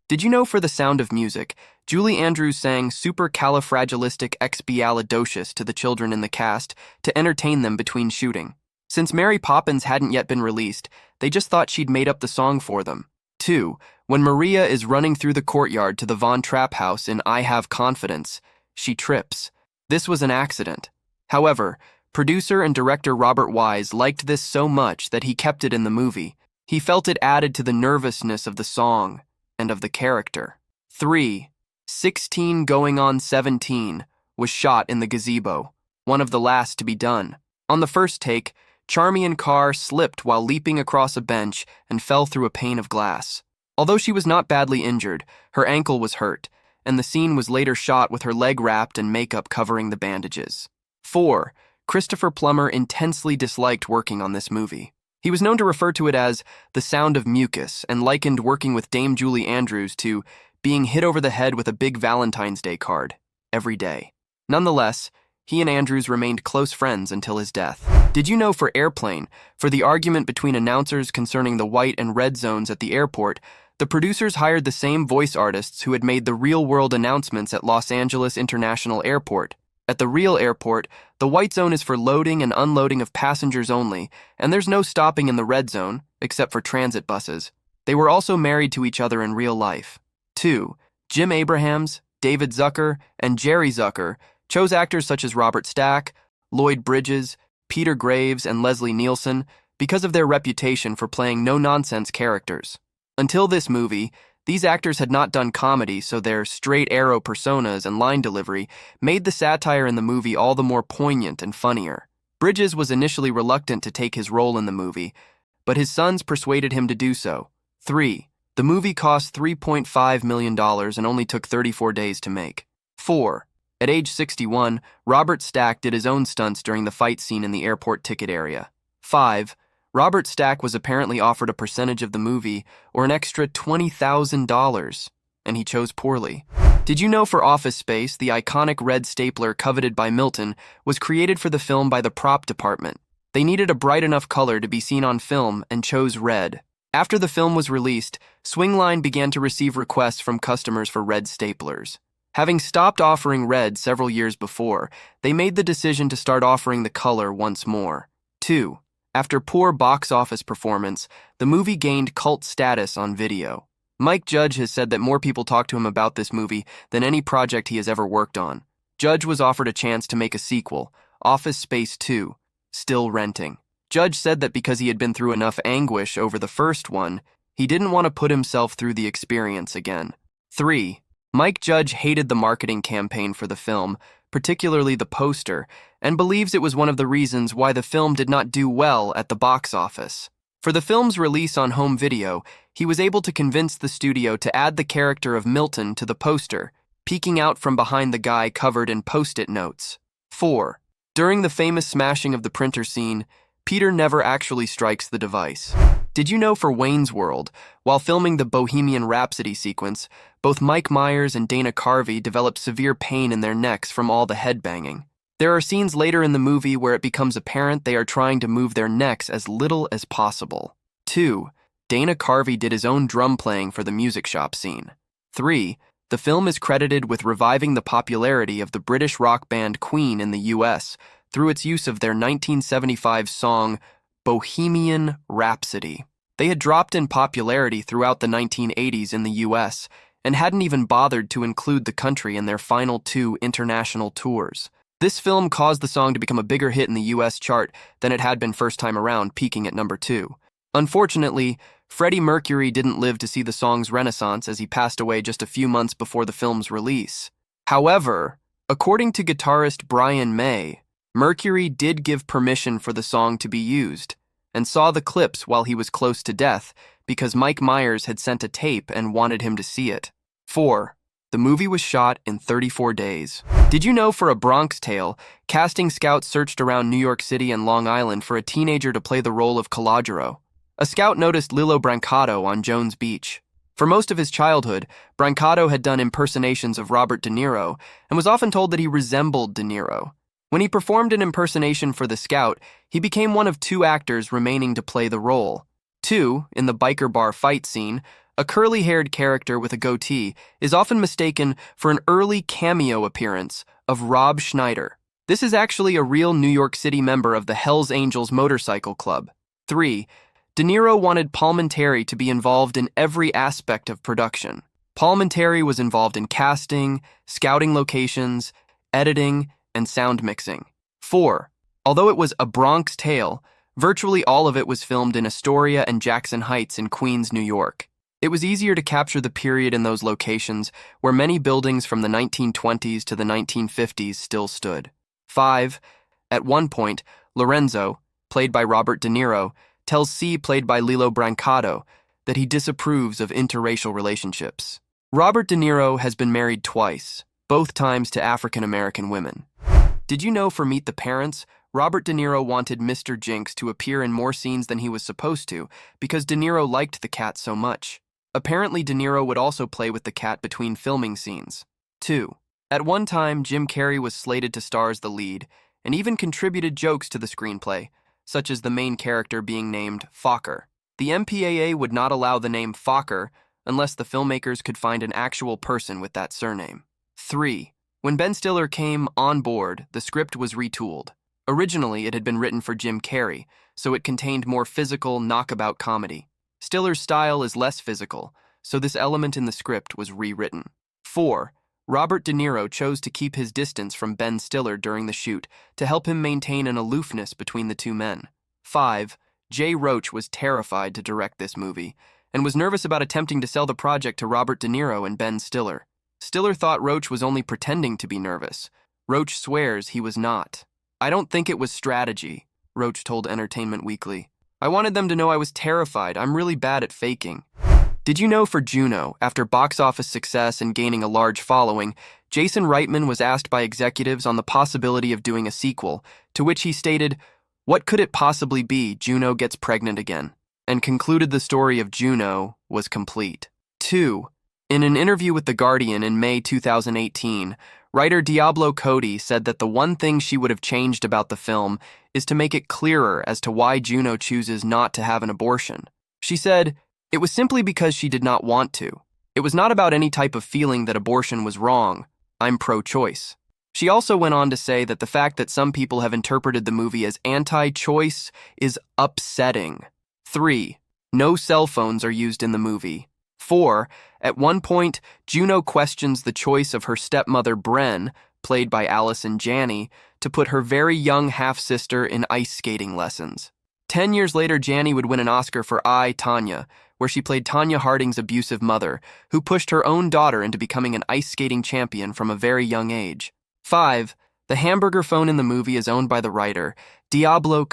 Did you know for The Sound of Music, Julie Andrews sang Supercalifragilisticexpialidocious to the children in the cast to entertain them between shooting? Since Mary Poppins hadn't yet been released, they just thought she'd made up the song for them. 2. When Maria is running through the courtyard to the Von Trapp house in I Have Confidence, she trips. This was an accident. However, producer and director Robert Wise liked this so much that he kept it in the movie. He felt it added to the nervousness of the song and of the character. 3. 16 Going on 17 was shot in the gazebo, one of the last to be done. On the first take, Charmian Carr slipped while leaping across a bench and fell through a pane of glass. Although she was not badly injured, her ankle was hurt, and the scene was later shot with her leg wrapped and makeup covering the bandages. 4. Christopher Plummer intensely disliked working on this movie. He was known to refer to it as The Sound of Mucus and likened working with Dame Julie Andrews to being hit over the head with a big Valentine's Day card every day. Nonetheless, he and Andrews remained close friends until his death. Did you know for Airplane, for the argument between announcers concerning the white and red zones at the airport, the producers hired the same voice artists who had made the real-world announcements at Los Angeles International Airport? At the real airport, the white zone is for loading and unloading of passengers only, and there's no stopping in the red zone, except for transit buses. They were also married to each other in real life. 2. Jim Abrahams, David Zucker, and Jerry Zucker chose actors such as Robert Stack, Lloyd Bridges, Peter Graves, and Leslie Nielsen because of their reputation for playing no-nonsense characters. Until this movie, these actors had not done comedy, so their straight-arrow personas and line delivery made the satire in the movie all the more poignant and funnier. Bridges was initially reluctant to take his role in the movie, but his sons persuaded him to do so. 3. The movie cost $3.5 million and only took 34 days to make. 4. At age 61, Robert Stack did his own stunts during the fight scene in the airport ticket area. 5. Robert Stack was apparently offered a percentage of the movie, or an extra $20,000, and he chose poorly. Did you know for Office Space, the iconic red stapler coveted by Milton was created for the film by the prop department? They needed a bright enough color to be seen on film and chose red. After the film was released, Swingline began to receive requests from customers for red staplers. Having stopped offering red several years before, they made the decision to start offering the color once more. 2. After poor box office performance, the movie gained cult status on video. Mike Judge has said that more people talk to him about this movie than any project he has ever worked on. Judge was offered a chance to make a sequel, Office Space 2, still renting. Judge said that because he had been through enough anguish over the first one, he didn't want to put himself through the experience again. 3. Mike Judge hated the marketing campaign for the film, particularly the poster, and believes it was one of the reasons why the film did not do well at the box office. For the film's release on home video, he was able to convince the studio to add the character of Milton to the poster, peeking out from behind the guy covered in post-it notes. 4. During the famous smashing of the printer scene, Peter never actually strikes the device. Did you know for Wayne's World, while filming the Bohemian Rhapsody sequence, both Mike Myers and Dana Carvey developed severe pain in their necks from all the headbanging? There are scenes later in the movie where it becomes apparent they are trying to move their necks as little as possible. 2. Dana Carvey did his own drum playing for the music shop scene. 3. The film is credited with reviving the popularity of the British rock band Queen in the US through its use of their 1975 song Bohemian Rhapsody. They had dropped in popularity throughout the 1980s in the US and hadn't even bothered to include the country in their final 2 international tours. This film caused the song to become a bigger hit in the US chart than it had been first time around, peaking at number 2. Unfortunately, Freddie Mercury didn't live to see the song's renaissance as he passed away just a few months before the film's release. However, according to guitarist Brian May, Mercury did give permission for the song to be used, and saw the clips while he was close to death because Mike Myers had sent a tape and wanted him to see it. 4. The movie was shot in 34 days. Did you know for A Bronx Tale, casting scouts searched around New York City and Long Island for a teenager to play the role of Calogero? A scout noticed Lilo Brancato on Jones Beach. For most of his childhood, Brancato had done impersonations of Robert De Niro and was often told that he resembled De Niro. When he performed an impersonation for the scout, he became one of 2 actors remaining to play the role. 2, in the biker bar fight scene, A curly-haired character with a goatee is often mistaken for an early cameo appearance of Rob Schneider. This is actually a real New York City member of the Hells Angels motorcycle club. 3. De Niro wanted Palminteri to be involved in every aspect of production. Palminteri was involved in casting, scouting locations, editing, and sound mixing. 4. Although it was A Bronx Tale, virtually all of it was filmed in Astoria and Jackson Heights in Queens, New York. It was easier to capture the period in those locations where many buildings from the 1920s to the 1950s still stood. 5. At one point, Lorenzo, played by Robert De Niro, tells C, played by Lilo Brancato, that he disapproves of interracial relationships. Robert De Niro has been married twice, both times to African-American women. Did you know for Meet the Parents, Robert De Niro wanted Mr. Jinx to appear in more scenes than he was supposed to because De Niro liked the cat so much? Apparently, De Niro would also play with the cat between filming scenes. 2. At one time, Jim Carrey was slated to star as the lead and even contributed jokes to the screenplay, such as the main character being named Fokker. The MPAA would not allow the name Fokker unless the filmmakers could find an actual person with that surname. 3. When Ben Stiller came on board, the script was retooled. Originally, it had been written for Jim Carrey, so it contained more physical, knockabout comedy. Stiller's style is less physical, so this element in the script was rewritten. 4. Robert De Niro chose to keep his distance from Ben Stiller during the shoot to help him maintain an aloofness between the two men. 5. Jay Roach was terrified to direct this movie and was nervous about attempting to sell the project to Robert De Niro and Ben Stiller. Stiller thought Roach was only pretending to be nervous. Roach swears he was not. "I don't think it was strategy," Roach told Entertainment Weekly. "I wanted them to know I was terrified. I'm really bad at faking." Did you know for Juno, after box office success and gaining a large following, Jason Reitman was asked by executives on the possibility of doing a sequel, to which he stated, "What could it possibly be? Juno gets pregnant again," and concluded the story of Juno was complete. 2. In an interview with The Guardian in May 2018, writer Diablo Cody said that the one thing she would have changed about the film is to make it clearer as to why Juno chooses not to have an abortion. She said, "It was simply because she did not want to. It was not about any type of feeling that abortion was wrong. I'm pro-choice." She also went on to say that the fact that some people have interpreted the movie as anti-choice is upsetting. 3. No cell phones are used in the movie. 4. At one point, Juno questions the choice of her stepmother Bren, played by Allison Janney, to put her very young half-sister in ice skating lessons. 10 years later, Janney would win an Oscar for I, Tonya, where she played Tonya Harding's abusive mother, who pushed her own daughter into becoming an ice skating champion from a very young age. 5. The hamburger phone in the movie is owned by the writer, Diablo